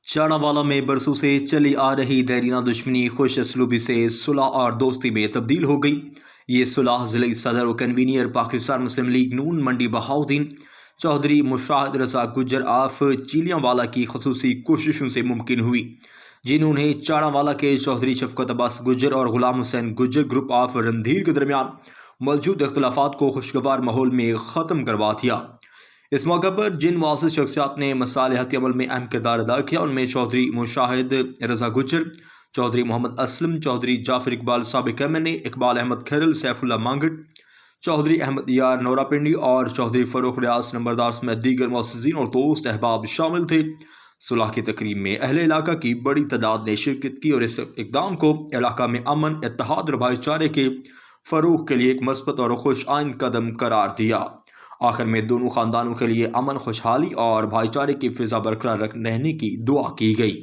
चाणावाला में बरसों से चली आ रही देरीना दुश्मनी खुश असलूबी से सुलह और दोस्ती में तब्दील हो गई। ये सुलह जिले सदर व कन्वीनियर पाकिस्तान मुस्लिम लीग नून मंडी बहाउद्दीन चौधरी मुशाहिद रजा गुजर आफ चिलियांवाला की खसूसी कोशिशों से मुमकिन हुई, जिन्होंने चाणावाला के चौधरी शफकत अब्बास गुजर और गुलाम हुसैन गुजर ग्रुप ऑफ रणधीर के दरमियान मौजूद इख्तलाफात को खुशगवार माहौल में ख़त्म करवा दिया। इस मौके पर जिन मुआज़िज़ शख्सियात ने मसालिहती अमल में अहम किरदार अदा किया, उनमें चौधरी मुशाहिद रजा गुजर, चौधरी मोहम्मद असलम, चौधरी जाफर इकबाल साबिक एमएनए, इकबाल अहमद खैरल, सैफुल्ला मांगट, चौधरी अहमद यार नौरापिंडी और चौधरी फ़रूख रियाज नंबरदार समेत दीगर मुअज़्ज़िज़ीन और दोस्त अहबाब शामिल थे। सुलह की तकरीब में अहले इलाका की बड़ी तादाद ने शिरकत की और इस इक़दाम को इलाका में अमन, इत्तेहाद और भाईचारे के फ़रोग़ के लिए एक मस्बत और खुश आइंद कदम करार दिया। आखिर में दोनों ख़ानदानों के लिए अमन, खुशहाली और भाईचारे की फ़िज़ा बरकरार रहने की दुआ की गई।